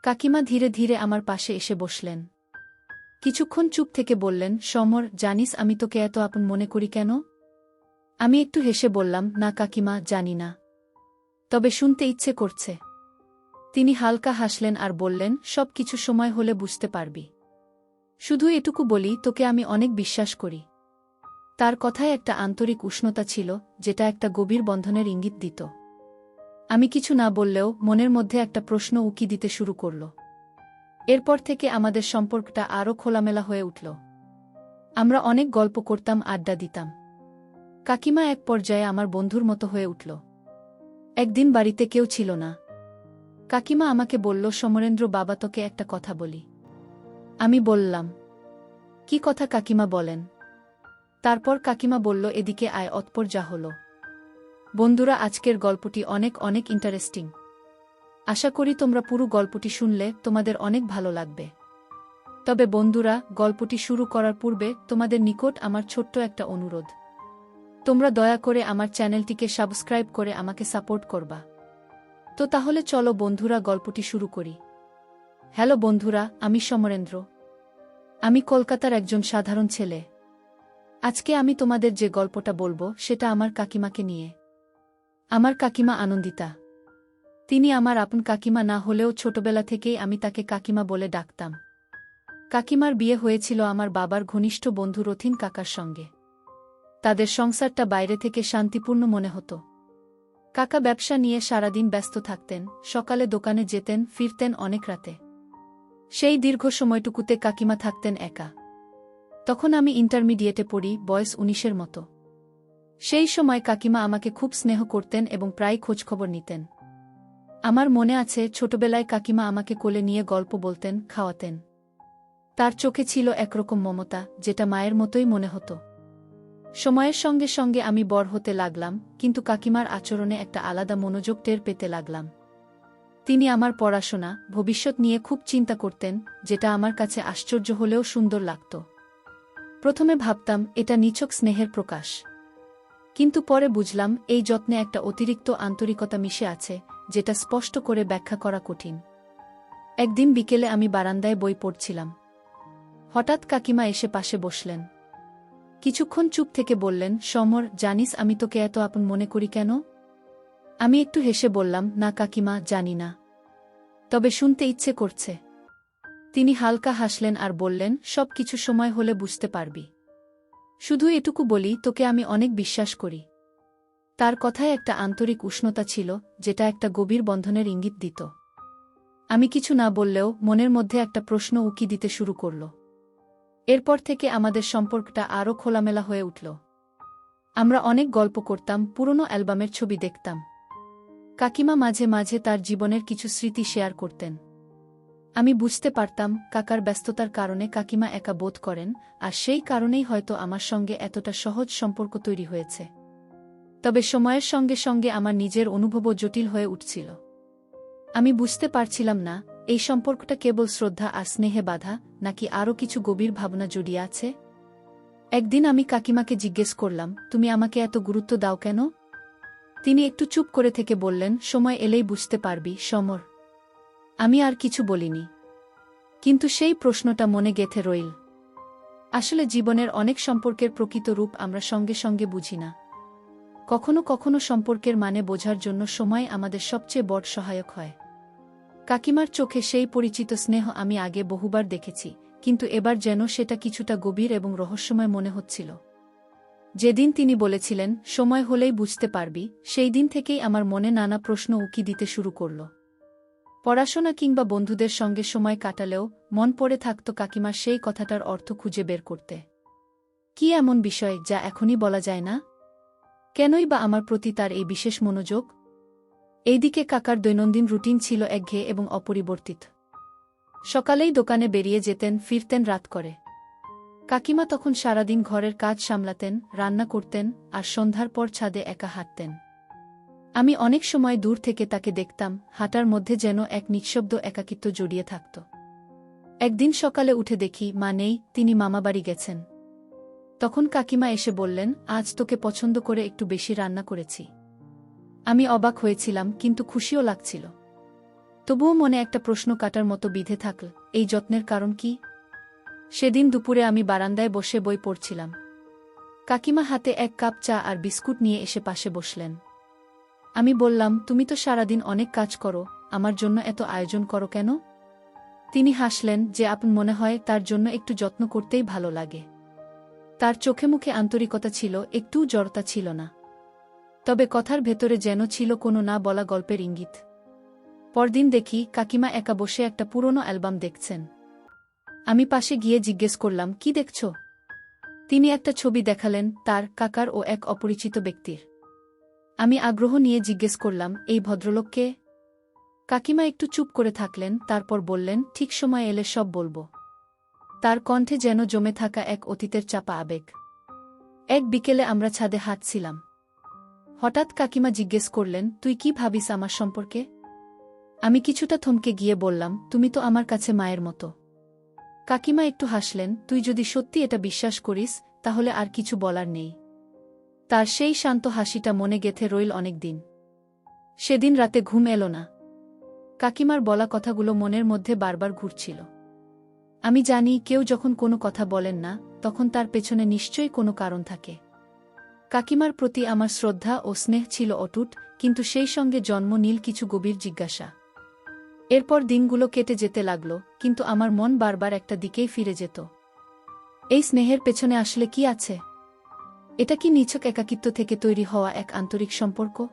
কাকিমা ধীরে ধীরে আমার পাশে এসে বসলেন। কিছুক্ষণ চুপ থেকে বললেন, সমর, জানিস আমি তোকে এত আপন মনে করি কেন? আমি একটু হেসে বললাম, না কাকিমা, জানি না, তবে শুনতে ইচ্ছে করছে। তিনি হালকা হাসলেন আর বললেন, সব কিছু সময় হলে বুঝতে পারবি। শুধু এটুকু বলি, তোকে আমি অনেক বিশ্বাস করি। তার কথায় একটা আন্তরিক উষ্ণতা ছিল, যেটা একটা গভীর বন্ধনের ইঙ্গিত দিত। আমি কিছু না বললেও মনের মধ্যে একটা প্রশ্ন উকি দিতে শুরু করল। এরপর থেকে আমাদের সম্পর্কটা আরও খোলামেলা হয়ে উঠল। আমরা অনেক গল্প করতাম, আড্ডা দিতাম। কাকিমা এক পর্যায়ে আমার বন্ধুর মতো হয়ে উঠল। একদিন বাড়িতে কেউ ছিল না। কাকিমা আমাকে বলল, সমরেন্দ্র বাবা, তোকে একটা কথা বলি। আমি বললাম, কি কথা কাকিমা, বলেন। তারপর কাকিমা বলল, এদিকে আয়, অতঃপর যা হলো। বন্ধুরা, আজকের গল্পটি অনেক অনেক ইন্টারেস্টিং। আশা করি তোমরা পুরো গল্পটি শুনলে তোমাদের অনেক ভালো লাগবে। তবে বন্ধুরা, গল্পটি শুরু করার পূর্বে তোমাদের নিকট আমার ছোট্ট একটা অনুরোধ। তোমরা দয়া করে আমার চ্যানেলটিকে সাবস্ক্রাইব করে আমাকে সাপোর্ট করবা। তো তাহলে চলো বন্ধুরা, গল্পটি শুরু করি। হ্যালো বন্ধুরা, আমি সমরেন্দ্র। আমি কলকাতার একজন সাধারণ ছেলে। আজকে আমি তোমাদের যে গল্পটা বলবো সেটা আমার কাকিমাকে নিয়ে। আমার কাকিমা আনন্দিতা। তিনি আমার আপন কাকিমা না হলেও ছোটবেলা থেকেই আমি তাকে কাকিমা বলে ডাকতাম। কাকিমার বিয়ে হয়েছিল আমার বাবার ঘনিষ্ঠ বন্ধু রথিন কাকার সঙ্গে। তাদের সংসারটা বাইরে থেকে শান্তিপূর্ণ মনে হতো। কাকা ব্যবসা নিয়ে সারাদিন ব্যস্ত থাকতেন, সকালে দোকানে যেতেন, ফিরতেন অনেক রাতে। সেই দীর্ঘ সময়টুকুতে কাকিমা থাকতেন একা। তখন আমি ইন্টারমিডিয়েটে পড়ি, বয়স 19-এর মতো। সেই সময় কাকিমা আমাকে খুব স্নেহ করতেন এবং প্রায় খোঁজখবর নিতেন। আমার মনে আছে, ছোটবেলায় কাকিমা আমাকে কোলে নিয়ে গল্প বলতেন, খাওয়াতেন। তার চোখে ছিল একরকম মমতা, যেটা মায়ের মতোই মনে হতো। সময়ের সঙ্গে সঙ্গে আমি বড় হতে লাগলাম, কিন্তু কাকিমার আচরণে একটা আলাদা মনোযোগ টের পেতে লাগলাম। তিনি আমার পড়াশোনা, ভবিষ্যৎ নিয়ে খুব চিন্তা করতেন, যেটা আমার কাছে আশ্চর্য হলেও সুন্দর লাগত। প্রথমে ভাবতাম এটা নিছক স্নেহের প্রকাশ। কিন্তু পরে বুঝলাম, এই যত্নে একটা অতিরিক্ত আন্তরিকতা মিশে আছে, যেটা স্পষ্ট করে ব্যাখ্যা করা কঠিন। একদিন বিকেলে আমি বারান্দায় বই পড়ছিলাম। হঠাৎ কাকিমা এসে পাশে বসলেন। কিছুক্ষণ চুপ থেকে বললেন, সমর, জানিস আমি তোকে এত আপন মনে করি কেন? আমি একটু হেসে বললাম, না কাকিমা, জানি না, তবে শুনতে ইচ্ছে করছে। তিনি হালকা হাসলেন আর বললেন, সব কিছু সময় হলে বুঝতে পারবি। শুধু এটুকু বলি, তোকে আমি অনেক বিশ্বাস করি। তার কথায় একটা আন্তরিক উষ্ণতা ছিল, যেটা একটা গভীর বন্ধনের ইঙ্গিত দিত। আমি কিছু না বললেও মনের মধ্যে একটা প্রশ্ন উকি দিতে শুরু করল। এরপর থেকে আমাদের সম্পর্কটা আরও খোলামেলা হয়ে উঠল। আমরা অনেক গল্প করতাম, পুরনো অ্যালবামের ছবি দেখতাম। কাকিমা মাঝে মাঝে তার জীবনের কিছু স্মৃতি শেয়ার করতেন। আমি বুঝতে পারতাম, কাকার ব্যস্ততার কারণে কাকিমা একা বোধ করেন, আর সেই কারণেই হয়তো আমার সঙ্গে এতটা সহজ সম্পর্ক তৈরি হয়েছে। তবে সময়ের সঙ্গে সঙ্গে আমার নিজের অনুভবও জটিল হয়ে উঠছিল। আমি বুঝতে পারছিলাম না, এই সম্পর্কটা কেবল শ্রদ্ধা আর স্নেহে বাঁধা, নাকি আরও কিছু গভীর ভাবনা জড়িয়ে আছে। একদিন আমি কাকিমাকে জিজ্ঞেস করলাম, তুমি আমাকে এত গুরুত্ব দাও কেন? তিনি একটু চুপ করে থেকে বললেন, সময় এলেই বুঝতে পারবি, সমর। আমি আর কিছু বলিনি, কিন্তু সেই প্রশ্নটা মনে গেঁথে রইল। আসলে জীবনের অনেক সম্পর্কের প্রকৃত রূপ আমরা সঙ্গে সঙ্গে বুঝি না। কখনো কখনো সম্পর্কের মানে বোঝার জন্য সময় আমাদের সবচেয়ে বড় সহায়ক হয়। কাকিমার চোখে সেই পরিচিত স্নেহ আমি আগে বহুবার দেখেছি, কিন্তু এবার যেন সেটা কিছুটা গভীর এবং রহস্যময় মনে হচ্ছিল। যেদিন তিনি বলেছিলেন, সময় হলেই বুঝতে পারবি, সেই দিন থেকেই আমার মনে নানা প্রশ্ন উকি দিতে শুরু করল। পড়াশোনা কিংবা বন্ধুদের সঙ্গে সময় কাটালেও মন পড়ে থাকত কাকিমার সেই কথাটার অর্থ খুঁজে বের করতে। কি এমন বিষয় যা এখনই বলা যায় না? কেনই বা আমার প্রতি তার এই বিশেষ মনোযোগ? এইদিকে কাকার দৈনন্দিন রুটিন ছিল একঘেয়ে এবং অপরিবর্তিত। সকালেই দোকানে বেরিয়ে যেতেন, ফিরতেন রাত করে। কাকিমা তখন সারাদিন ঘরের কাজ সামলাতেন, রান্না করতেন, আর সন্ধ্যার পর ছাদে একা হাঁটতেন। আমি অনেক সময় দূর থেকে তাকে দেখতাম, হাঁটার মধ্যে যেন এক নিঃশব্দ একাকিত্ব জড়িয়ে থাকত। একদিন সকালে উঠে দেখি মা নেই, তিনি মামাবাড়ি গেছেন। তখন কাকিমা এসে বললেন, আজ তোকে পছন্দ করে একটু বেশি রান্না করেছি। আমি অবাক হয়েছিলাম, কিন্তু খুশিও লাগছিল। তবুও মনে একটা প্রশ্ন কাটার মতো বিঁধে থাকল, এই যত্নের কারণ কি? সেদিন দুপুরে আমি বারান্দায় বসে বই পড়ছিলাম। কাকিমা হাতে এক কাপ চা আর বিস্কুট নিয়ে এসে পাশে বসলেন। আমি বললাম, তুমি তো সারাদিন অনেক কাজ করো, আমার জন্য এত আয়োজন করো কেন? তিনি হাসলেন, যে আপন মনে হয় তার জন্য একটু যত্ন করতেই ভালো লাগে। তার চোখে মুখে আন্তরিকতা ছিল, একটুও জড়তা ছিল না। তবে কথার ভেতরে যেন ছিল কোনো না বলা গল্পের ইঙ্গিত। পরদিন দেখি কাকিমা একা বসে একটা পুরনো অ্যালবাম দেখছেন। আমি পাশে গিয়ে জিজ্ঞেস করলাম, কি দেখছ? তিনি একটা ছবি দেখালেন, তার, কাকার ও এক অপরিচিত ব্যক্তির। আমি আগ্রহ নিয়ে জিজ্ঞেস করলাম, এই ভদ্রলোক কে? কাকিমা একটু চুপ করে থাকলেন, তারপর বললেন, ঠিক সময় এলে সব বলবো। তার কণ্ঠে যেন জমে থাকা এক অতীতের চাপা আবেগ। এক বিকেলে আমরা ছাদে হাঁটছিলাম। হঠাৎ কাকিমা জিজ্ঞেস করলেন, তুই কি ভাবিস আমার সম্পর্কে? আমি কিছুটা থমকে গিয়ে বললাম, তুমি তো আমার কাছে মায়ের মতো। কাকিমা একটু হাসলেন, তুই যদি সত্যি এটা বিশ্বাস করিস, তাহলে আর কিছু বলার নেই। তার সেই শান্ত হাসিটা মনে গেঁথে রইল অনেকদিন। সেদিন রাতে ঘুম এলো না। কাকিমার বলা কথাগুলো মনের মধ্যে বারবার ঘুরছিল। আমি জানি, কেউ যখন কোনো কথা বলেন না, তখন তার পেছনে নিশ্চয়ই কোনো কারণ থাকে। কাকিমার প্রতি আমার শ্রদ্ধা ও স্নেহ ছিল অটুট, কিন্তু সেই সঙ্গে জন্ম নিল কিছু গভীর জিজ্ঞাসা। এরপর দিনগুলো কেটে যেতে লাগল, কিন্তু আমার মন বারবার একটা দিকেই ফিরে যেত। এই স্নেহের পেছনে আসলে কি আছে? এটা কি নিছক একাকিত্ব থেকে তৈরি হওয়া এক আন্তরিক সম্পর্ক?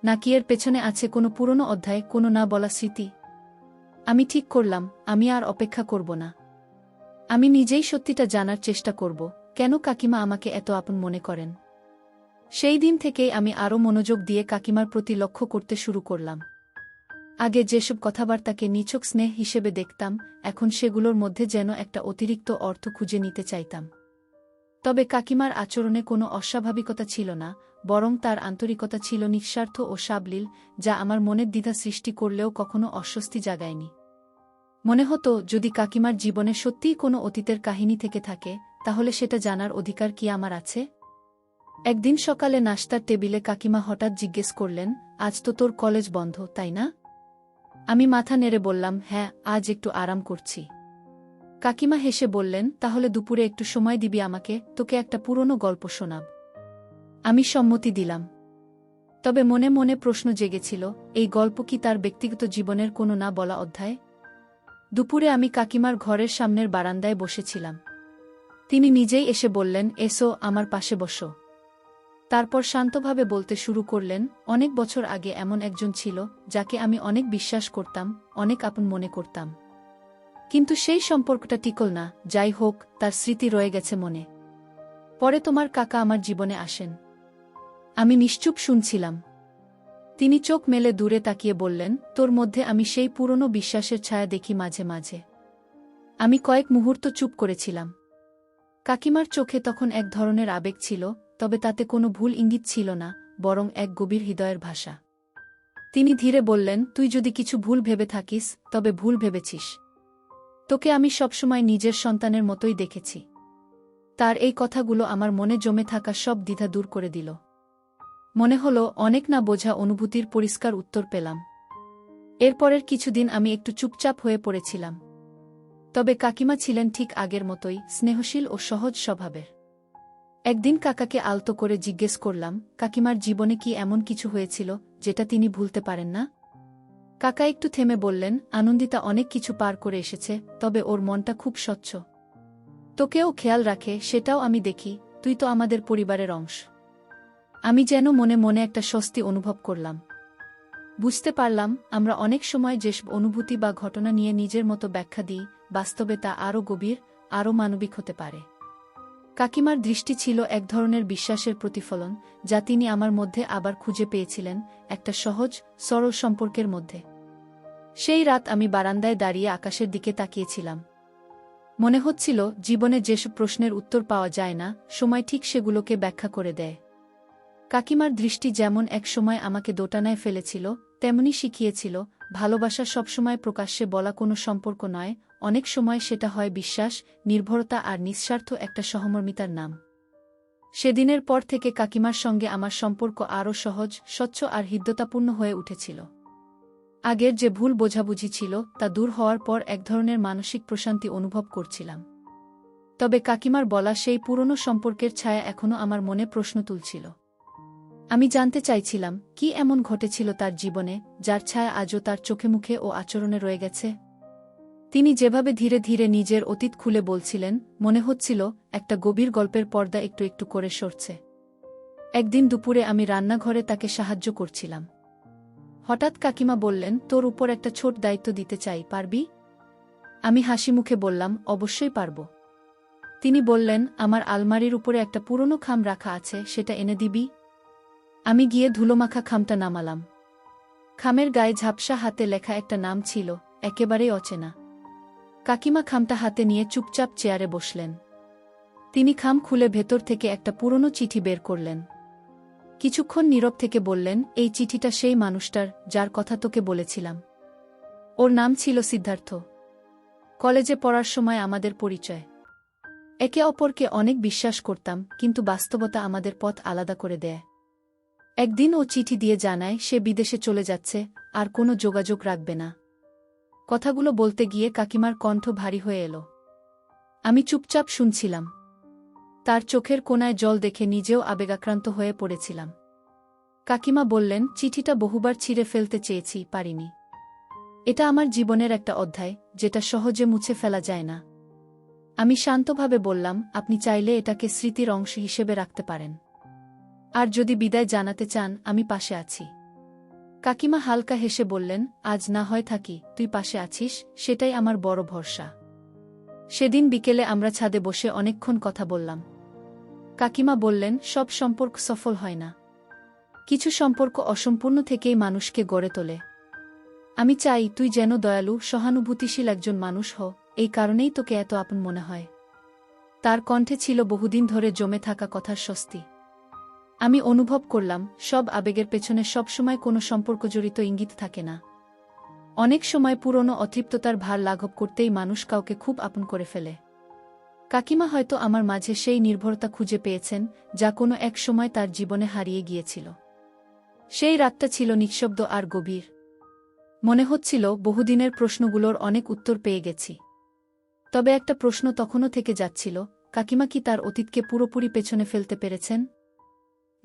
নাকি এর পেছনে আছে কোনো পুরনো অধ্যায়, কোনো না বলা স্মৃতি? আমি ঠিক করলাম, আমি আর অপেক্ষা করব না। আমি নিজেই সত্যিটা জানার চেষ্টা করব, কেন কাকিমা আমাকে এত আপন মনে করেন। সেই দিন থেকেই আমি আরও মনোযোগ দিয়ে কাকিমার প্রতি লক্ষ্য করতে শুরু করলাম। আগে যেসব কথাবার্তাকে নিছক স্নেহ হিসেবে দেখতাম, এখন সেগুলোর মধ্যে যেন একটা অতিরিক্ত অর্থ খুঁজে নিতে চাইতাম। তবে কাকিমার আচরণে কোনো অস্বাভাবিকতা ছিল না, বরং তার আন্তরিকতা ছিল নিঃস্বার্থ ও সাবলীল, যা আমার মনের দ্বিধা সৃষ্টি করলেও কখনো অস্বস্তি জাগায়নি। মনে হতো, যদি কাকিমার জীবনে সত্যিই কোনো অতীতের কাহিনী থেকে থাকে, তাহলে সেটা জানার অধিকার কি আমার আছে? একদিন সকালে নাশতার টেবিলে কাকিমা হঠাৎ জিজ্ঞেস করলেন, আজ তো তোর কলেজ বন্ধ, তাই না? আমি মাথা নেড়ে বললাম, হ্যাঁ, আজ একটু আরাম করছি। কাকিমা হেসে বললেন, তাহলে দুপুরে একটু সময় দিবি আমাকে, তোকে একটা পুরনো গল্প শোনাব। আমি সম্মতি দিলাম। তবে মনে মনে প্রশ্ন জেগেছিল, এই গল্প কি তার ব্যক্তিগত জীবনের কোনো না বলা অধ্যায়? দুপুরে আমি কাকিমার ঘরের সামনের বারান্দায় বসেছিলাম। তিনি নিজেই এসে বললেন, এসো, আমার পাশে বসো। তারপর শান্তভাবে বলতে শুরু করলেন, অনেক বছর আগে এমন একজন ছিল, যাকে আমি অনেক বিশ্বাস করতাম, অনেক আপন মনে করতাম। কিন্তু সেই সম্পর্কটা টিকল না, যাই হোক, তার স্মৃতি রয়ে গেছে মনে। পরে তোমার কাকা আমার জীবনে আসেন। আমি নিশ্চুপ শুনছিলাম। তিনি চোখ মেলে দূরে তাকিয়ে বললেন, তোর মধ্যে আমি সেই পুরনো বিশ্বাসের ছায়া দেখি মাঝে মাঝে। আমি কয়েক মুহূর্ত চুপ করেছিলাম। কাকিমার চোখে তখন এক ধরনের আবেগ ছিল, তবে তাতে কোনো ভুল ইঙ্গিত ছিল না, বরং এক গভীর হৃদয়ের ভাষা। তিনি ধীরে বললেন, তুই যদি কিছু ভুল ভেবে থাকিস, তবে ভুল ভেবেছিস। তোকে আমি সবসময় নিজের সন্তানের মতোই দেখেছি। তার এই কথাগুলো আমার মনে জমে থাকা সব দ্বিধা দূর করে দিল। মনে হলো, অনেক না বোঝা অনুভূতির পরিষ্কার উত্তর পেলাম। এরপরের কিছুদিন আমি একটু চুপচাপ হয়ে পড়েছিলাম। তবে কাকিমা ছিলেন ঠিক আগের মতোই, স্নেহশীল ও সহজ স্বভাবের। একদিন কাকাকে আলতো করে জিজ্ঞেস করলাম, কাকিমার জীবনে কি এমন কিছু হয়েছিল, যেটা তিনি ভুলতে পারেন না? কাকা একটু থেমে বললেন, আনন্দিতা অনেক কিছু পার করে এসেছে, তবে ওর মনটা খুব স্বচ্ছ। তোকেও খেয়াল রাখে, সেটাও আমি দেখি, তুই তো আমাদের পরিবারের অংশ। আমি যেন মনে মনে একটা স্বস্তি অনুভব করলাম। বুঝতে পারলাম, আমরা অনেক সময় যেসব অনুভূতি বা ঘটনা নিয়ে নিজের মতো ব্যাখ্যা দিই, বাস্তবে তা আরও গভীর, আরও মানবিক হতে পারে। কাকিমার দৃষ্টি ছিল এক ধরনের বিশ্বাসের প্রতিফলন, যা তিনি আমার মধ্যে আবার খুঁজে পেয়েছিলেন, একটা সহজ, সরল সম্পর্কের মধ্যে। সেই রাত আমি বারান্দায় দাঁড়িয়ে আকাশের দিকে তাকিয়েছিলাম। মনে হচ্ছিল, জীবনে যেসব প্রশ্নের উত্তর পাওয়া যায় না, সময় ঠিক সেগুলোকে ব্যাখ্যা করে দেয়। কাকিমার দৃষ্টি যেমন এক সময় আমাকে দোটানায় ফেলেছিল, তেমনি শিখিয়েছিল, ভালোবাসা সবসময় প্রকাশ্যে বলা কোনো সম্পর্ক নয়, অনেক সময় সেটা হয় বিশ্বাস, নির্ভরতা আর নিঃস্বার্থ একটা সহমর্মিতার নাম। সেদিনের পর থেকে কাকিমার সঙ্গে আমার সম্পর্ক আরও সহজ, স্বচ্ছ আর হৃদ্যতাপূর্ণ হয়ে উঠেছিল। আগের যে ভুল বোঝাবুঝি ছিল তা দূর হওয়ার পর এক ধরনের মানসিক প্রশান্তি অনুভব করছিলাম। তবে কাকিমার বলা সেই পুরনো সম্পর্কের ছায়া এখনও আমার মনে প্রশ্ন তুলছিল। আমি জানতে চাইছিলাম কি এমন ঘটেছিল তার জীবনে, যার ছায়া আজও তার চোখে মুখে ও আচরণে রয়ে গেছে। তিনি যেভাবে ধীরে ধীরে নিজের অতীত খুলে বলছিলেন, মনে হচ্ছিল একটা গভীর গল্পের পর্দা একটু একটু করে সরছে। একদিন দুপুরে আমি রান্নাঘরে তাকে সাহায্য করছিলাম। হঠাৎ কাকিমা বললেন, তোর উপর একটা ছোট দায়িত্ব দিতে চাই, পারবি? আমি হাসি মুখে বললাম, অবশ্যই পারব। তিনি বললেন, আমার আলমারির উপরে একটা পুরনো খাম রাখা আছে, সেটা এনে দিবি? আমি গিয়ে ধুলোমাখা খামটা নামালাম। খামের গায়ে ঝাপসা হাতে লেখা একটা নাম ছিল, একেবারেই অচেনা। কাকিমা খামটা হাতে নিয়ে চুপচাপ চেয়ারে বসলেন। তিনি খাম খুলে ভেতর থেকে একটা পুরনো চিঠি বের করলেন। কিছুক্ষণ নীরব থেকে বললেন, এই চিঠিটা সেই মানুষটার, যার কথা তোকে বলেছিলাম। ওর নাম ছিল সিদ্ধার্থ। কলেজে পড়ার সময় আমাদের পরিচয়। একে অপরকে অনেক বিশ্বাস করতাম, কিন্তু বাস্তবতা আমাদের পথ আলাদা করে দেয়। একদিন ও চিঠি দিয়ে জানায় সে বিদেশে চলে যাচ্ছে, আর কোনো যোগাযোগ রাখবে না। কথাগুলো বলতে গিয়ে কাকিমার কণ্ঠ ভারী হয়ে এলো। আমি চুপচাপ শুনছিলাম। তার চোখের কোণায় জল দেখে নিজেও আবেগাক্রান্ত হয়ে পড়েছিলাম। কাকিমা বললেন, চিঠিটা বহুবার ছিঁড়ে ফেলতে চেয়েছি, পারিনি। এটা আমার জীবনের একটা অধ্যায়, যেটা সহজে মুছে ফেলা যায় না। আমি শান্তভাবে বললাম, আপনি চাইলে এটাকে স্মৃতির অংশ হিসেবে রাখতে পারেন। আর যদি বিদায় জানাতে চান, আমি পাশে আছি। কাকিমা হালকা হেসে বললেন, আজ না হয় থাকি, তুই পাশে আছিস, সেটাই আমার বড় ভরসা। সেদিন বিকেলে আমরা ছাদে বসে অনেকক্ষণ কথা বললাম। কাকিমা বললেন, সব সম্পর্ক সফল হয় না। কিছু সম্পর্ক অসম্পূর্ণ থেকেই মানুষকে গড়ে তোলে। আমি চাই তুই যেন দয়ালু, সহানুভূতিশীল একজন মানুষ হ, এই কারণেই তোকে এত আপন মনে হয়। তার কণ্ঠে ছিল বহুদিন ধরে জমে থাকা কথার স্বস্তি। আমি অনুভব করলাম, সব আবেগের পেছনে সবসময় কোনো সম্পর্ক জড়িত ইঙ্গিত থাকে না। অনেক সময় পুরনো অতৃপ্ততার ভার লাঘব করতেই মানুষ কাউকে খুব আপন করে ফেলে। কাকিমা হয়তো আমার মাঝে সেই নির্ভরতা খুঁজে পেয়েছেন, যা কোনো এক সময় তার জীবনে হারিয়ে গিয়েছিল। সেই রাতটা ছিল নিঃশব্দ আর গভীর। মনে হচ্ছিল বহুদিনের প্রশ্নগুলোর অনেক উত্তর পেয়ে গেছি। তবে একটা প্রশ্ন তখনও থেকে যাচ্ছিল, কাকিমা কি তার অতীতকে পুরোপুরি পেছনে ফেলতে পেরেছেন?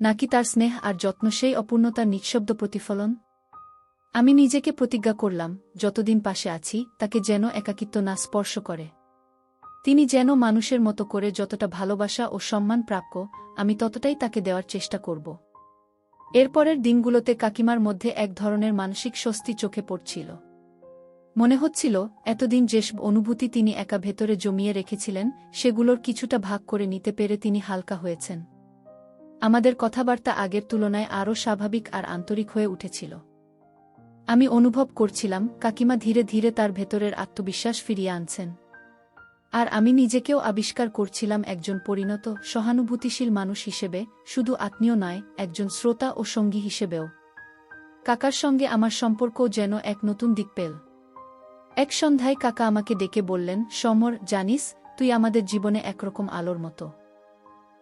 নাকি তার স্নেহ আর যত্ন সেই অপূর্ণতার নিঃশব্দ প্রতিফলন? আমি নিজেকে প্রতিজ্ঞা করলাম, যতদিন পাশে আছি তাকে যেন একাকিত্ব না স্পর্শ করে। তিনি যেন মানুষের মতো করে যতটা ভালোবাসা ও সম্মান প্রাপ্য, আমি ততটাই তাকে দেওয়ার চেষ্টা করব। এরপরের দিনগুলোতে কাকিমার মধ্যে এক ধরনের মানসিক স্বস্তি চোখে পড়ছিল। মনে হচ্ছিল, এতদিন যেসব অনুভূতি তিনি একা ভেতরে জমিয়ে রেখেছিলেন, সেগুলোর কিছুটা ভাগ করে নিতে পেরে তিনি হালকা হয়েছেন। আমাদের কথাবার্তা আগের তুলনায় আরও স্বাভাবিক আর আন্তরিক হয়ে উঠেছিল। আমি অনুভব করছিলাম, কাকিমা ধীরে ধীরে তার ভেতরের আত্মবিশ্বাস ফিরিয়ে আনছেন। আর আমি নিজেকেও আবিষ্কার করছিলাম একজন পরিণত, সহানুভূতিশীল মানুষ হিসেবে, শুধু আত্মীয় নয়, একজন শ্রোতা ও সঙ্গী হিসেবেও। কাকার সঙ্গে আমার সম্পর্কও যেন এক নতুন দিক পেল। এক সন্ধ্যায় কাকা আমাকে ডেকে বললেন, সমর, জানিস, তুই আমাদের জীবনে একরকম আলোর মতো।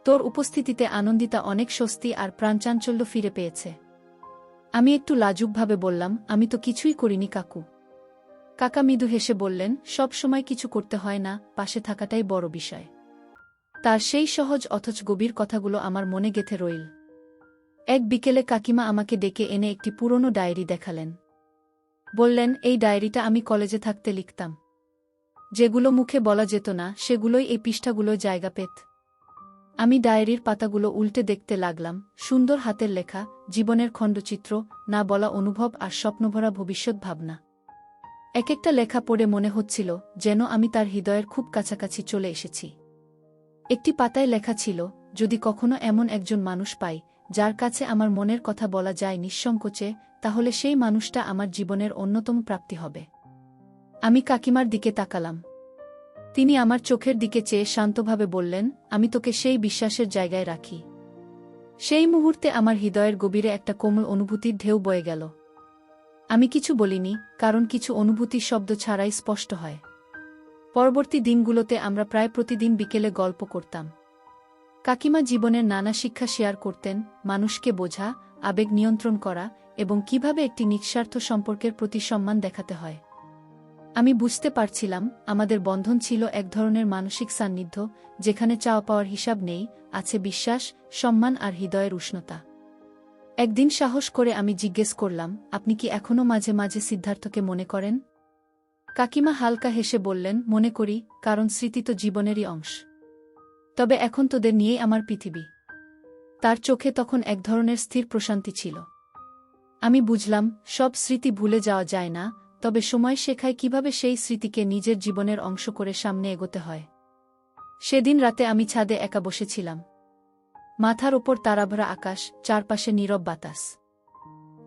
তোর উপস্থিতিতে আনন্দিতা অনেক স্বস্তি আর প্রাণচাঞ্চল্য ফিরে পেয়েছে। আমি একটু লাজুকভাবে বললাম, আমি তো কিছুই করিনি কাকু। কাকা মৃদু হেসে বললেন, সব সময় কিছু করতে হয় না, পাশে থাকাটাই বড় বিষয়। তার সেই সহজ অথচ গভীর কথাগুলো আমার মনে গেঁথে রইল। এক বিকেলে কাকিমা আমাকে ডেকে এনে একটি পুরনো ডায়েরি দেখালেন। বললেন, এই ডায়েরিটা আমি কলেজে থাকতে লিখতাম। যেগুলো মুখে বলা যেত না, সেগুলোই এই পৃষ্ঠাগুলোয় জায়গা পেত। আমি ডায়েরির পাতাগুলো উল্টে দেখতে লাগলাম, সুন্দর হাতের লেখা, জীবনের খণ্ডচিত্র, না বলা অনুভব আর স্বপ্নভরা ভবিষ্যৎ ভাবনা। এক একটা লেখা পড়ে মনে হচ্ছিল, যেন আমি তার হৃদয়ের খুব কাছাকাছি চলে এসেছি। একটি পাতায় লেখা ছিল, যদি কখনো এমন একজন মানুষ পাই, যার কাছে আমার মনের কথা বলা যায় নিঃসংকোচে, তাহলে সেই মানুষটা আমার জীবনের অন্যতম প্রাপ্তি হবে। আমি কাকিমার দিকে তাকালাম। তিনি আমার চোখের দিকে চেয়ে শান্তভাবে বললেন, আমি তোকে সেই বিশ্বাসের জায়গায় রাখি। সেই মুহূর্তে আমার হৃদয়ের গভীরে একটা কোমল অনুভূতির ঢেউ বয়ে গেল। আমি কিছু বলিনি, কারণ কিছু অনুভূতি শব্দ ছাড়াই স্পষ্ট হয়। পরবর্তী দিনগুলোতে আমরা প্রায় প্রতিদিন বিকেলে গল্প করতাম। কাকিমা জীবনের নানা শিক্ষা শেয়ার করতেন, মানুষকে বোঝা, আবেগ নিয়ন্ত্রণ করা, এবং কিভাবে একটি নিঃস্বার্থ সম্পর্কের প্রতি সম্মান দেখাতে হয়। আমি বুঝতে পারছিলাম আমাদের বন্ধন ছিল এক ধরনের মানসিক সান্নিধ্য, যেখানে চাওয়া পাওয়ার হিসাব নেই, আছে বিশ্বাস, সম্মান আর হৃদয়ের উষ্ণতা। একদিন সাহস করে আমি জিজ্ঞেস করলাম, আপনি কি এখনও মাঝে মাঝে সিদ্ধার্থকে মনে করেন? কাকিমা হালকা হেসে বললেন, মনে করি, কারণ স্মৃতি তো জীবনেরই অংশ। তবে এখন তোদের নিয়েই আমার পৃথিবী। তার চোখে তখন এক ধরনের স্থির প্রশান্তি ছিল। আমি বুঝলাম, সব স্মৃতি ভুলে যাওয়া যায় না, তবে সময় শেখায় কিভাবে সেই স্মৃতিকে নিজের জীবনের অংশ করে সামনে এগোতে হয়। সেদিন রাতে আমি ছাদে একা বসেছিলাম। মাথার ওপর তারাভরা আকাশ, চারপাশে নীরব বাতাস।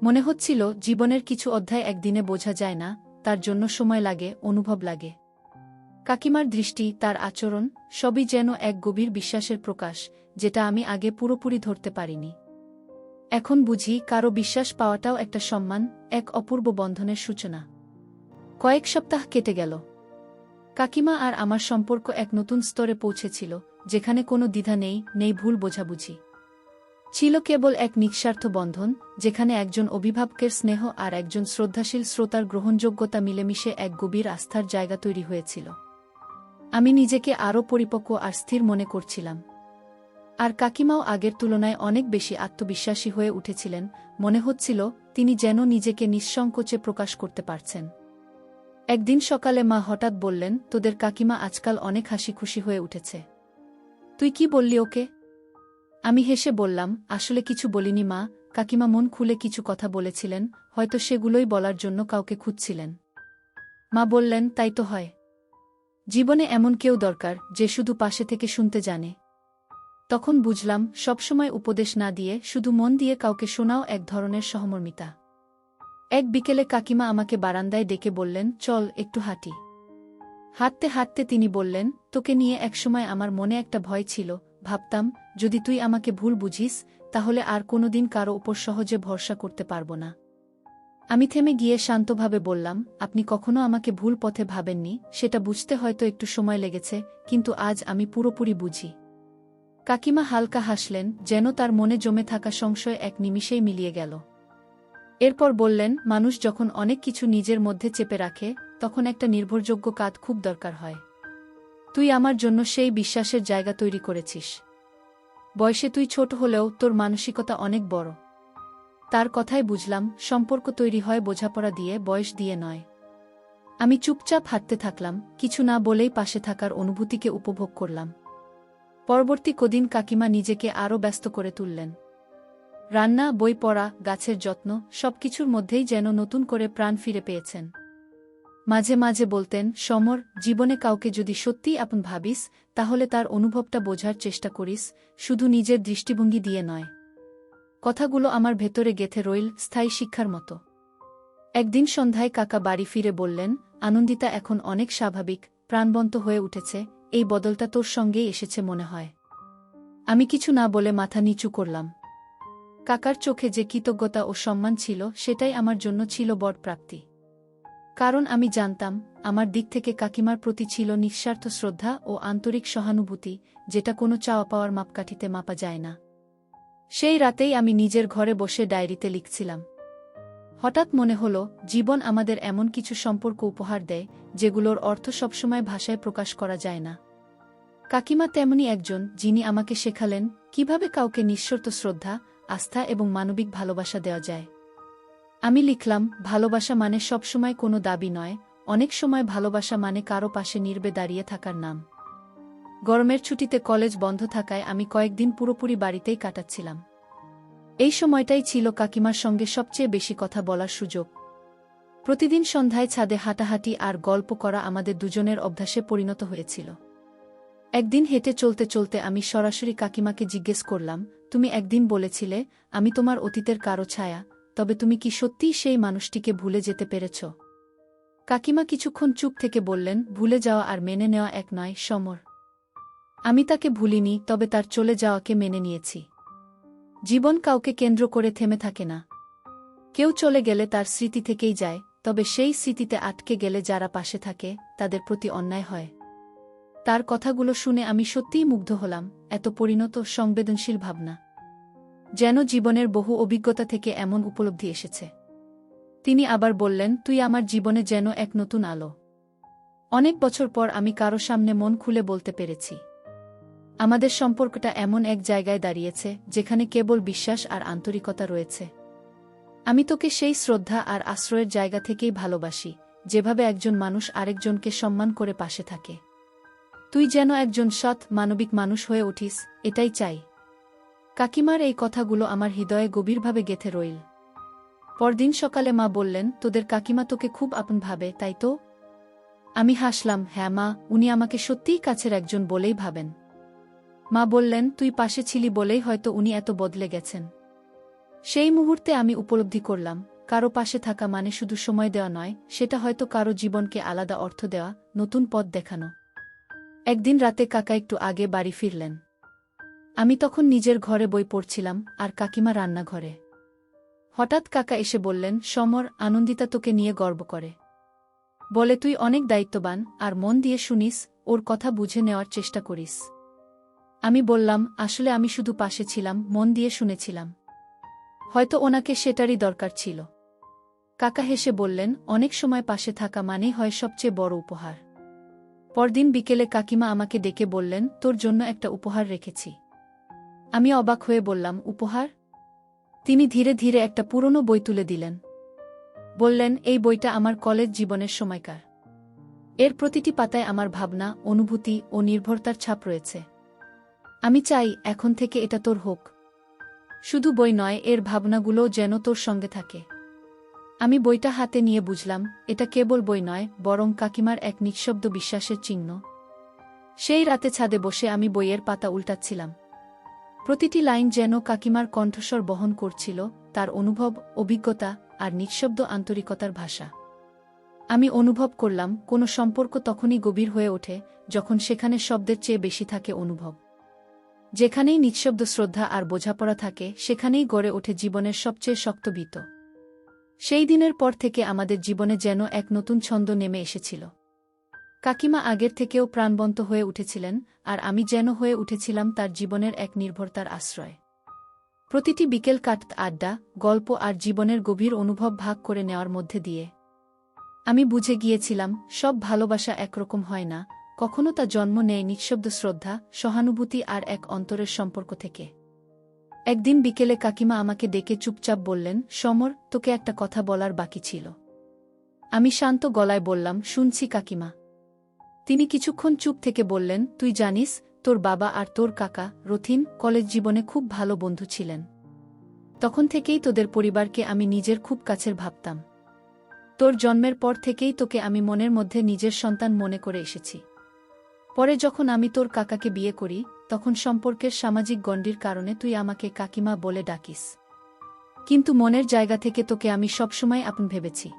মনে হচ্ছিল জীবনের কিছু অধ্যায় একদিনে বোঝা যায় না, তার জন্য সময় লাগে, অনুভব লাগে। কাকিমার দৃষ্টি, তার আচরণ, সবই যেন এক গভীর বিশ্বাসের প্রকাশ, যেটা আমি আগে পুরোপুরি ধরতে পারিনি। এখন বুঝি, কারো বিশ্বাস পাওয়াটাও একটা সম্মান, এক অপূর্ব বন্ধনের সূচনা। কয়েক সপ্তাহ কেটে গেল। কাকিমা আর আমার সম্পর্ক এক নতুন স্তরে পৌঁছেছিল, যেখানে কোনো দ্বিধা নেই, নেই ভুল বোঝাবুঝি। ছিল কেবল এক নিঃস্বার্থ বন্ধন, যেখানে একজন অভিভাবকের স্নেহ আর একজন শ্রদ্ধাশীল শ্রোতার গ্রহণযোগ্যতা মিলেমিশে এক গভীর আস্থার জায়গা তৈরি হয়েছিল। আমি নিজেকে আরও পরিপক্ব আর স্থির মনে করছিলাম। আর কাকিমাও আগের তুলনায় অনেক বেশি আত্মবিশ্বাসী হয়ে উঠেছিলেন, মনে হচ্ছিল তিনি যেন নিজেকে নিঃসংকোচে প্রকাশ করতে পারছেন। একদিন সকালে মা হঠাৎ বললেন, তোদের কাকিমা আজকাল অনেক হাসি খুশি হয়ে উঠেছে। তুই কি বললি ওকে? আমি হেসে বললাম, আসলে কিছু বলিনি মা, কাকিমা মন খুলে কিছু কথা বলেছিলেন, হয়তো সেগুলোই বলার জন্য কাউকে খুঁজছিলেন। মা বললেন, তাই তো হয়। জীবনে এমন কেউ দরকার, যে শুধু পাশে থেকে শুনতে জানে। তখন বুঝলাম, সবসময় উপদেশ না দিয়ে শুধু মন দিয়ে কাউকে শোনাও এক ধরনের সহমর্মিতা। এক বিকেলে কাকিমা আমাকে বারান্দায় ডেকে বললেন, চল একটু হাঁটি। হাঁটতে হাঁটতে তিনি বললেন, তোকে নিয়ে একসময় আমার মনে একটা ভয় ছিল, ভাবতাম, যদি তুই আমাকে ভুল বুঝিস, তাহলে আর কোনোদিন কারো উপর সহজে ভরসা করতে পারব না। আমি থেমে গিয়ে শান্তভাবে বললাম, আপনি কখনো আমাকে ভুল পথে ভাবেননি, সেটা বুঝতে হয়তো একটু সময় লেগেছে, কিন্তু আজ আমি পুরোপুরি বুঝি। কাকিমা হালকা হাসলেন, যেন তার মনে জমে থাকা সংশয় এক নিমিষেই মিলিয়ে গেল। এরপর বললেন, মানুষ যখন অনেক কিছু নিজের মধ্যে চেপে রাখে, তখন একটা নির্ভরযোগ্য কাঁধ খুব দরকার হয়। তুই আমার জন্য সেই বিশ্বাসের জায়গা তৈরি করেছিস। বয়সে তুই ছোট হলেও তোর মানসিকতা অনেক বড়। তার কথায় বুঝলাম, সম্পর্ক তৈরি হয় বোঝাপড়া দিয়ে, বয়স দিয়ে নয়। আমি চুপচাপ হাঁটতে থাকলাম, কিছু না বলেই পাশে থাকার অনুভূতিকে উপভোগ করলাম। পরবর্তী কদিন কাকিমা নিজেকে আরও ব্যস্ত করে তুললেন। রান্না, বই পড়া, গাছের যত্ন, সবকিছুর মধ্যেই যেন নতুন করে প্রাণ ফিরে পেয়েছেন। মাঝে মাঝে বলতেন, সমর, জীবনে কাউকে যদি সত্যিই আপন ভাবিস, তাহলে তার অনুভবটা বোঝার চেষ্টা করিস, শুধু নিজের দৃষ্টিভঙ্গি দিয়ে নয়। কথাগুলো আমার ভেতরে গেঁথে রইল, স্থায়ী শিক্ষার মতো। একদিন সন্ধ্যায় কাকা বাড়ি ফিরে বললেন, আনন্দিতা এখন অনেক স্বাভাবিক, প্রাণবন্ত হয়ে উঠেছে, এই বদলটা তোর সঙ্গেই এসেছে মনে হয়। আমি কিছু না বলে মাথা নিচু করলাম। কাকার চোখে যে কৃতজ্ঞতা ও সম্মান ছিল, সেটাই আমার জন্য ছিল বড় প্রাপ্তি। কারণ আমি জানতাম, আমার দিক থেকে কাকিমার প্রতি ছিল নিঃস্বার্থ শ্রদ্ধা ও আন্তরিক সহানুভূতি, যেটা কোনো চাওয়া পাওয়ার মাপকাঠিতে মাপা যায় না। সেই রাতেই আমি নিজের ঘরে বসে ডায়েরিতে লিখছিলাম। হঠাৎ মনে হলো, জীবন আমাদের এমন কিছু সম্পর্ক উপহার দেয়, যেগুলোর অর্থ সবসময় ভাষায় প্রকাশ করা যায় না। কাকিমা তেমনি একজন, যিনি আমাকে শেখালেন কিভাবে কাউকে নিঃশর্ত শ্রদ্ধা, আস্থা এবং মানবিক ভালোবাসা দেওয়া যায়। আমি লিখলাম, ভালোবাসা মানে সবসময় কোনো দাবি নয়, অনেক সময় ভালোবাসা মানে কারো পাশে নীরবে দাঁড়িয়ে থাকার নাম। গরমের ছুটিতে কলেজ বন্ধ থাকায় আমি কয়েকদিন পুরোপুরি বাড়িতেই কাটাচ্ছিলাম। এই সময়টাই ছিল কাকিমার সঙ্গে সবচেয়ে বেশি কথা বলার সুযোগ। প্রতিদিন সন্ধ্যায় ছাদে হাঁটাহাঁটি আর গল্প করা আমাদের দুজনের অভ্যাসে পরিণত হয়েছিল। একদিন হেঁটে চলতে চলতে আমি সরাসরি কাকিমাকে জিজ্ঞেস করলাম, তুমি একদিন বলেছিলে, আমি তোমার অতীতের কারো ছায়া, তবে তুমি কি সত্যিই সেই মানুষটিকে ভুলে যেতে পেরেছ? কাকিমা কিছুক্ষণ চুপ থেকে বললেন, ভুলে যাওয়া আর মেনে নেওয়া এক নয়, সমর। আমি তাকে ভুলিনি, তবে তার চলে যাওয়াকে মেনে নিয়েছি। জীবন কাউকে কেন্দ্র করে থেমে থাকে না। কেউ চলে গেলে তার স্মৃতি থেকেই যায়, তবে সেই স্মৃতিতে আটকে গেলে যারা পাশে থাকে, তাদের প্রতি অন্যায় হয়। তার কথাগুলো শুনে আমি সত্যিই মুগ্ধ হলাম, এত পরিণত, সংবেদনশীল ভাবনা। যেন জীবনের বহু অভিজ্ঞতা থেকে এমন উপলব্ধি এসেছে। তিনি আবার বললেন, তুই আমার জীবনে যেন এক নতুন আলো। অনেক বছর পর আমি কারো সামনে মন খুলে বলতে পেরেছি। আমাদের সম্পর্কটা এমন এক জায়গায় দাঁড়িয়েছে যেখানে কেবল বিশ্বাস আর আন্তরিকতা রয়েছে। আমি তোকে সেই শ্রদ্ধা আর আশ্রয়ের জায়গা থেকেই ভালোবাসি, যেভাবে একজন মানুষ আরেকজনকে সম্মান করে পাশে থাকে। তুই যেন একজন সৎ, মানবিক মানুষ হয়ে উঠিস, এটাই চাই। কাকিমার এই কথাগুলো আমার হৃদয়ে গভীরভাবে গেঁথে রইল। পরদিন সকালে মা বললেন, তোদের কাকিমা তোকে খুব আপন ভাবে, তাই তো? আমি হাসলাম, হ্যাঁ মা, উনি আমাকে সত্যিই কাছের একজন বলেই ভাবেন। মা বললেন, তুই পাশে ছিলি বলেই হয়তো উনি এত বদলে গেছেন। সেই মুহূর্তে আমি উপলব্ধি করলাম, কারো পাশে থাকা মানে শুধু সময় দেওয়া নয়, সেটা হয়তো কারো জীবনকে আলাদা অর্থ দেওয়া, নতুন পথ দেখানো। একদিন রাতে কাকা একটু আগে বাড়ি ফিরলেন। আমি তখন নিজের ঘরে বই পড়ছিলাম আর কাকিমা রান্নাঘরে। হঠাৎ কাকা এসে বললেন, সমর, আনন্দিতা তোকে নিয়ে গর্ব করে। বলে তুই অনেক দায়িত্ববান আর মন দিয়ে শুনিস, ওর কথা বুঝে নেওয়ার চেষ্টা করিস। আমি বললাম, আসলে আমি শুধু পাশে ছিলাম, মন দিয়ে শুনেছিলাম। হয়তো ওনাকে সেটারই দরকার ছিল। কাকা হেসে বললেন, অনেক সময় পাশে থাকা মানেই হয় সবচেয়ে বড় উপহার। পরদিন বিকেলে কাকিমা আমাকে ডেকে বললেন, তোর জন্য একটা উপহার রেখেছি। আমি অবাক হয়ে বললাম, উপহার? তিনি ধীরে ধীরে একটা পুরনো বই তুলে দিলেন। বললেন, এই বইটা আমার কলেজ জীবনের সময়কার। এর প্রতিটি পাতায় আমার ভাবনা, অনুভূতি ও নির্ভরতার ছাপ রয়েছে। আমি চাই এখন থেকে এটা তোর হোক। শুধু বই নয়, এর ভাবনাগুলোও যেন তোর সঙ্গে থাকে। আমি বইটা হাতে নিয়ে বুঝলাম, এটা কেবল বই নয়, বরং কাকিমার এক নিঃশব্দ বিশ্বাসের চিহ্ন। সেই রাতে ছাদে বসে আমি বইয়ের পাতা উল্টাচ্ছিলাম। প্রতিটি লাইন যেন কাকিমার কণ্ঠস্বর বহন করছিল, তার অনুভব, অভিজ্ঞতা আর নিঃশব্দ আন্তরিকতার ভাষা। আমি অনুভব করলাম, কোনো সম্পর্ক তখনই গভীর হয়ে ওঠে যখন সেখানে শব্দের চেয়ে বেশি থাকে অনুভব। যেখানেই নিঃশব্দ শ্রদ্ধা আর বোঝাপড়া থাকে, সেখানেই গড়ে ওঠে জীবনের সবচেয়ে শক্ত ভিত। সেই দিনের পর থেকে আমাদের জীবনে যেন এক নতুন ছন্দ নেমে এসেছিল। কাকিমা আগের থেকেও প্রাণবন্ত হয়ে উঠেছিলেন, আর আমি যেন হয়ে উঠেছিলাম তার জীবনের এক নির্ভরতার আশ্রয়। প্রতিটি বিকেল কাটত আড্ডা, গল্প আর জীবনের গভীর অনুভব ভাগ করে নেওয়ার মধ্যে দিয়ে। আমি বুঝে গিয়েছিলাম, সব ভালোবাসা একরকম হয় না, কখনো তা জন্ম নেয় নিঃশব্দ শ্রদ্ধা, সহানুভূতি আর এক অন্তরের সম্পর্ক থেকে। একদিন বিকেলে কাকিমা আমাকে ডেকে চুপচাপ বললেন, সমর, তোকে একটা কথা বলার বাকি ছিল। আমি শান্ত গলায় বললাম, শুনছি কাকিমা। তিনি কিছুক্ষণ চুপ থেকে বললেন, তুই জানিস, তোর বাবা আর তোর কাকা রথিন কলেজ জীবনে খুব ভালো বন্ধু ছিলেন। তখন থেকেই তোদের পরিবারকে আমি নিজের খুব কাছের ভাবতাম। তোর জন্মের পর থেকেই তোকে আমি মনের মধ্যে নিজের সন্তান মনে করে এসেছি। পরে যখন আমি তোর কাকাকে বিয়ে করি, তখন সম্পর্কের সামাজিক গণ্ডির কারণে তুই আমাকে কাকিমা বলে ডাকিস। কিন্তু মনের জায়গা থেকে তোকে আমি সবসময় আপন ভেবেছি।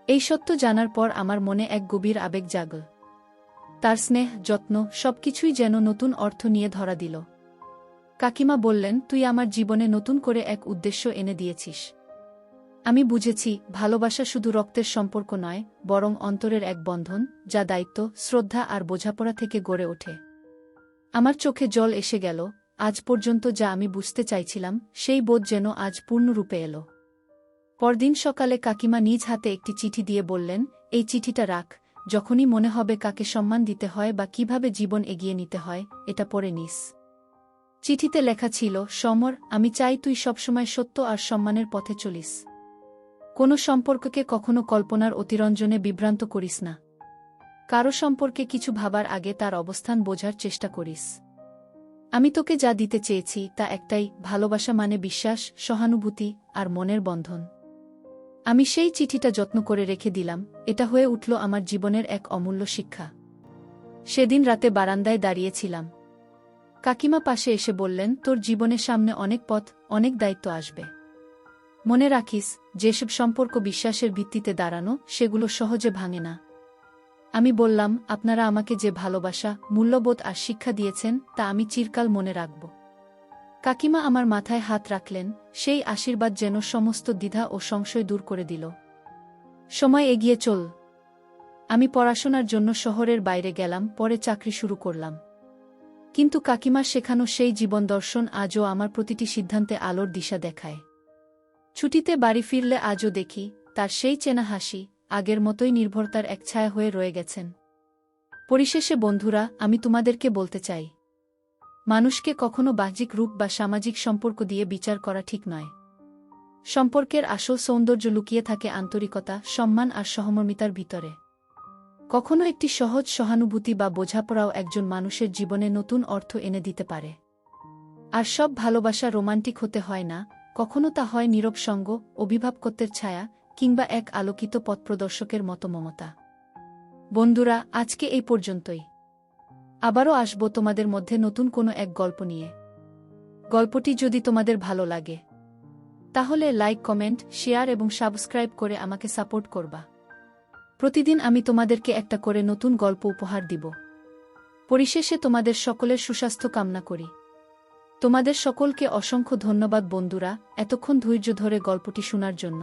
এই সত্য জানার পর আমার মনে এক গভীর আবেগ জাগল। তার স্নেহ, যত্ন সবকিছুই যেন নতুন অর্থ নিয়ে ধরা দিল। কাকিমা বললেন, তুই আমার জীবনে নতুন করে এক উদ্দেশ্য এনে দিয়েছিস। আমি বুঝেছি, ভালোবাসা শুধু রক্তের সম্পর্ক নয়, বরং অন্তরের এক বন্ধন, যা দায়িত্ব, শ্রদ্ধা আর বোঝাপড়া থেকে গড়ে ওঠে। আমার চোখে জল এসে গেল। আজ পর্যন্ত যা আমি বুঝতে চাইছিলাম, সেই বোধ যেন আজ পূর্ণরূপে এলো। পরদিন সকালে কাকিমা নিজ হাতে একটি চিঠি দিয়ে বললেন, এই চিঠিটা রাখ, যখনই মনে হবে কাকে সম্মান দিতে হয় বা কিভাবে জীবন এগিয়ে নিতে হয়, এটা পড়ে নিস। চিঠিতে লেখা ছিল, সমর, আমি চাই তুই সবসময় সত্য আর সম্মানের পথে চলিস। কোনো সম্পর্ককে কখনো কল্পনার অতিরঞ্জনে বিভ্রান্ত করিস না। কারো সম্পর্কে কিছু ভাবার আগে তার অবস্থান বোঝার চেষ্টা করিস। আমি তোকে যা দিতে চেয়েছি তা একটাই, ভালোবাসা মানে বিশ্বাস, সহানুভূতি আর মনের বন্ধন। আমি সেই চিঠিটা যত্ন করে রেখে দিলাম, এটা হয়ে উঠল আমার জীবনের এক অমূল্য শিক্ষা। সেদিন রাতে বারান্দায় দাঁড়িয়েছিলাম। কাকিমা পাশে এসে বললেন, তোর জীবনের সামনে অনেক পথ, অনেক দায়িত্ব আসবে। মনে রাখিস, যেসব সম্পর্ক বিশ্বাসের ভিত্তিতে দাঁড়ানো, সেগুলো সহজে ভাঙে না। আমি বললাম, আপনারা আমাকে যে ভালোবাসা, মূল্যবোধ আর শিক্ষা দিয়েছেন, তা আমি চিরকাল মনে রাখব। কাকিমা আমার মাথায় হাত রাখলেন, সেই আশীর্বাদ যেন সমস্ত দ্বিধা ও সংশয় দূর করে দিল। সময় এগিয়ে চল। আমি পড়াশোনার জন্য শহরের বাইরে গেলাম, পরে চাকরি শুরু করলাম। কিন্তু কাকিমার শেখানো সেই জীবন দর্শন আজও আমার প্রতিটি সিদ্ধান্তে আলোর দিশা দেখায়। ছুটিতে বাড়ি ফিরলে আজও দেখি তার সেই চেনা হাসি আগের মতোই নির্ভরতার এক ছায়া হয়ে রয়ে গেছেন। পরিশেষে বন্ধুরা, আমি তোমাদেরকে বলতে চাই, মানুষকে কখনো বাহ্যিক রূপ বা সামাজিক সম্পর্ক দিয়ে বিচার করা ঠিক নয়। সম্পর্কের আসল সৌন্দর্য লুকিয়ে থাকে আন্তরিকতা, সম্মান আর সহমর্মিতার ভিতরে। কখনো একটি সহজ সহানুভূতি বা বোঝাপড়াও একজন মানুষের জীবনে নতুন অর্থ এনে দিতে পারে। আর সব ভালোবাসা রোমান্টিক হতে হয় না, কখনো তা হয় নীরব সঙ্গ, অভিভাবকত্বের ছায়া কিংবা এক আলোকিত পথপ্রদর্শকের মতো মমতা। বন্ধুরা, আজকে এই পর্যন্তই। আবারও আসব তোমাদের মধ্যে নতুন কোনো এক গল্প নিয়ে। গল্পটি যদি তোমাদের ভালো লাগে তাহলে লাইক, কমেন্ট, শেয়ার এবং সাবস্ক্রাইব করে আমাকে সাপোর্ট করবা। প্রতিদিন আমি তোমাদেরকে একটা করে নতুন গল্প উপহার দিব। পরিশেষে তোমাদের সকলের সুস্বাস্থ্য কামনা করি। তোমাদের সকলকে অসংখ্য ধন্যবাদ বন্ধুরা, এতক্ষণ ধৈর্য ধরে গল্পটি শোনার জন্য।